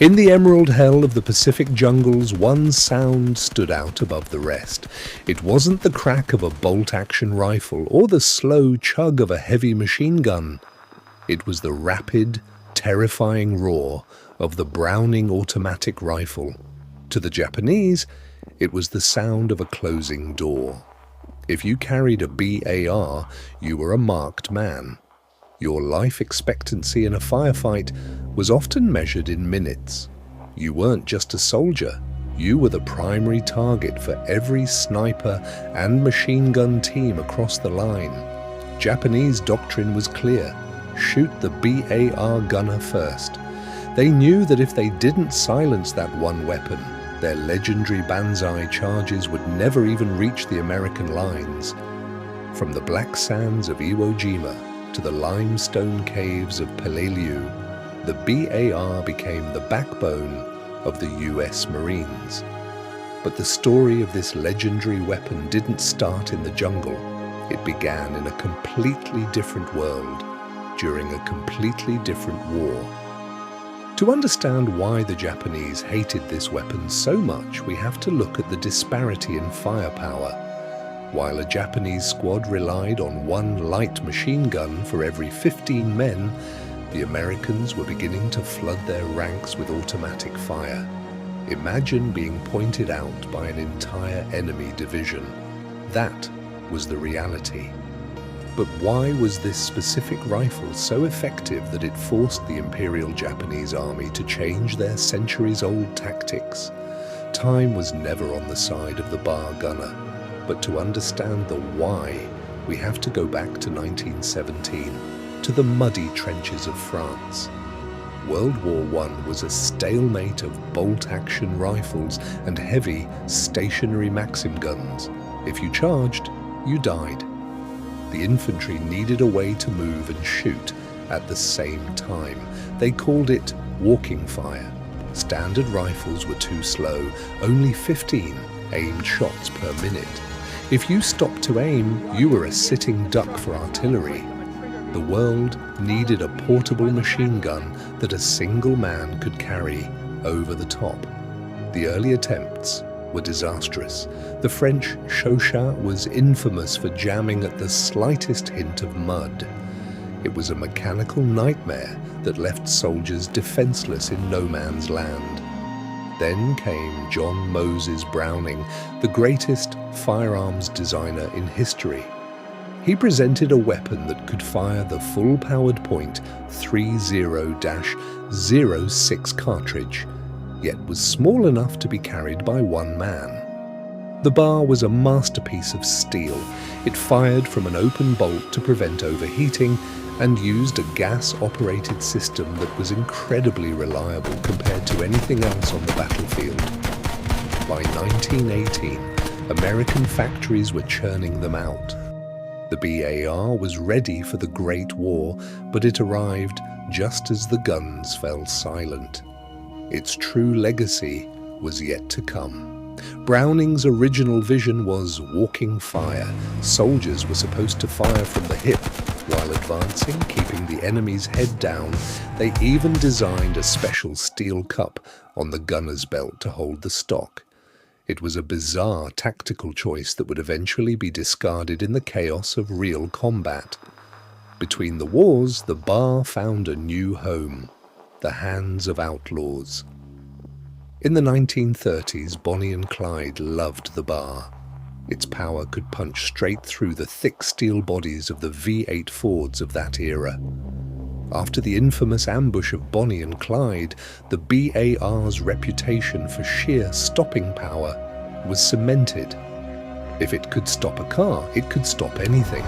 In the emerald hell of the Pacific jungles, one sound stood out above the rest. It wasn't the crack of a bolt-action rifle or the slow chug of a heavy machine gun. It was the rapid, terrifying roar of the Browning automatic rifle. To the Japanese, it was the sound of a closing door. If you carried a BAR, you were a marked man. Your life expectancy in a firefight was often measured in minutes. You weren't just a soldier, you were the primary target for every sniper and machine gun team across the line. Japanese doctrine was clear: shoot the BAR gunner first. They knew that if they didn't silence that one weapon, their legendary Banzai charges would never even reach the American lines. From the black sands of Iwo Jima to the limestone caves of Peleliu, the BAR became the backbone of the US Marines. But the story of this legendary weapon didn't start in the jungle. It began in a completely different world, during a completely different war. To understand why the Japanese hated this weapon so much, we have to look at the disparity in firepower. While a Japanese squad relied on one light machine gun for every 15 men, the Americans were beginning to flood their ranks with automatic fire. Imagine being pointed out by an entire enemy division. That was the reality. But why was this specific rifle so effective that it forced the Imperial Japanese Army to change their centuries-old tactics? Time was never on the side of the BAR gunner. But to understand the why, we have to go back to 1917, to the muddy trenches of France. World War I was a stalemate of bolt-action rifles and heavy, stationary Maxim guns. If you charged, you died. The infantry needed a way to move and shoot at the same time. They called it walking fire. Standard rifles were too slow, only 15 aimed shots per minute. If you stopped to aim, you were a sitting duck for artillery. The world needed a portable machine gun that a single man could carry over the top. The early attempts were disastrous. The French Chauchat was infamous for jamming at the slightest hint of mud. It was a mechanical nightmare that left soldiers defenseless in no man's land. Then came John Moses Browning, the greatest firearms designer in history. He presented a weapon that could fire the full-powered point .30-06 cartridge, yet was small enough to be carried by one man. The BAR was a masterpiece of steel. It fired from an open bolt to prevent overheating and used a gas-operated system that was incredibly reliable compared to anything else on the battlefield. By 1918, American factories were churning them out. The BAR was ready for the Great War, but it arrived just as the guns fell silent. Its true legacy was yet to come. Browning's original vision was walking fire. Soldiers were supposed to fire from the hip while advancing, keeping the enemy's head down. They even designed a special steel cup on the gunner's belt to hold the stock. It was a bizarre tactical choice that would eventually be discarded in the chaos of real combat. Between the wars, the BAR found a new home: the hands of outlaws. In the 1930s, Bonnie and Clyde loved the BAR. Its power could punch straight through the thick steel bodies of the V8 Fords of that era. After the infamous ambush of Bonnie and Clyde, the BAR's reputation for sheer stopping power was cemented. If it could stop a car, it could stop anything.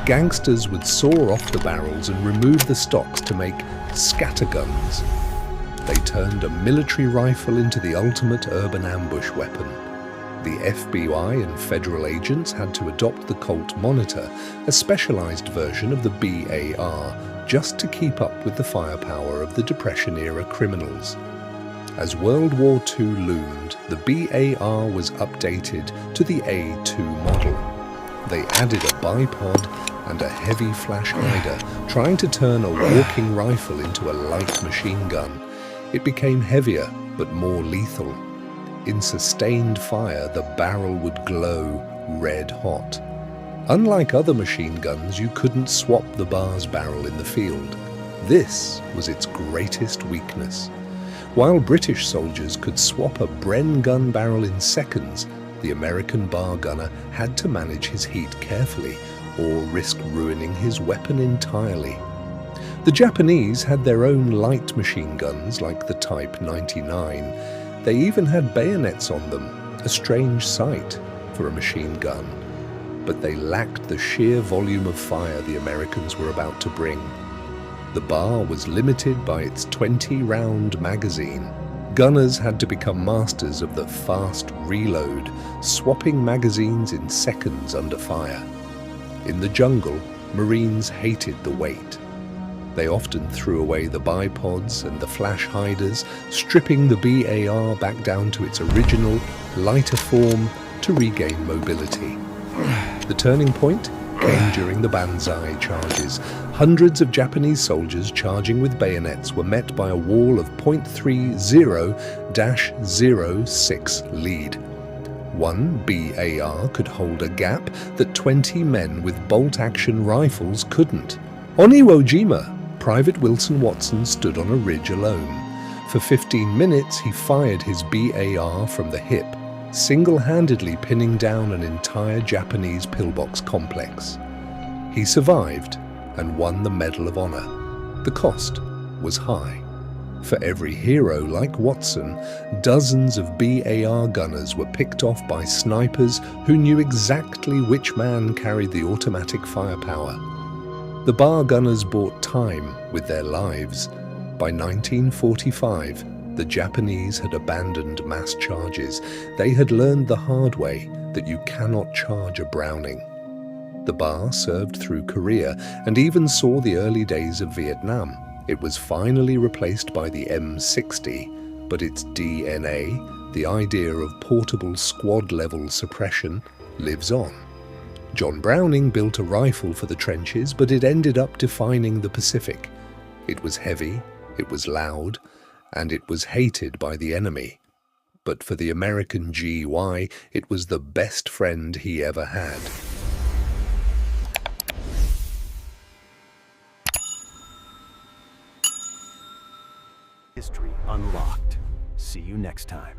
Gangsters would saw off the barrels and remove the stocks to make scatterguns. They turned a military rifle into the ultimate urban ambush weapon. The FBI and federal agents had to adopt the Colt Monitor, a specialized version of the BAR, just to keep up with the firepower of the Depression-era criminals. As World War II loomed, the BAR was updated to the A2 model. They added a bipod and a heavy flash hider, trying to turn a walking rifle into a light machine gun. It became heavier, but more lethal. In sustained fire, the barrel would glow red hot. Unlike other machine guns, you couldn't swap the BAR's barrel in the field. This was its greatest weakness. While British soldiers could swap a Bren gun barrel in seconds, the American BAR gunner had to manage his heat carefully or risk ruining his weapon entirely. The Japanese had their own light machine guns like the Type 99. They even had bayonets on them, a strange sight for a machine gun. But they lacked the sheer volume of fire the Americans were about to bring. The BAR was limited by its 20-round magazine. Gunners had to become masters of the fast reload, swapping magazines in seconds under fire. In the jungle, Marines hated the weight. They often threw away the bipods and the flash hiders, stripping the BAR back down to its original, lighter form to regain mobility. The turning point came during the Banzai charges. Hundreds of Japanese soldiers charging with bayonets were met by a wall of .30-06 lead. One BAR could hold a gap that 20 men with bolt-action rifles couldn't. On Iwo Jima, Private Wilson Watson stood on a ridge alone. For 15 minutes, he fired his BAR from the hip, single-handedly pinning down an entire Japanese pillbox complex. He survived and won the Medal of Honor. The cost was high. For every hero like Watson, dozens of BAR gunners were picked off by snipers who knew exactly which man carried the automatic firepower. The BAR gunners bought time with their lives. By 1945, the Japanese had abandoned mass charges. They had learned the hard way that you cannot charge a Browning. The BAR served through Korea and even saw the early days of Vietnam. It was finally replaced by the M60, but its DNA, the idea of portable squad-level suppression, lives on. John Browning built a rifle for the trenches, but it ended up defining the Pacific. It was heavy, it was loud, and it was hated by the enemy. But for the American GY, it was the best friend he ever had. History unlocked. See you next time.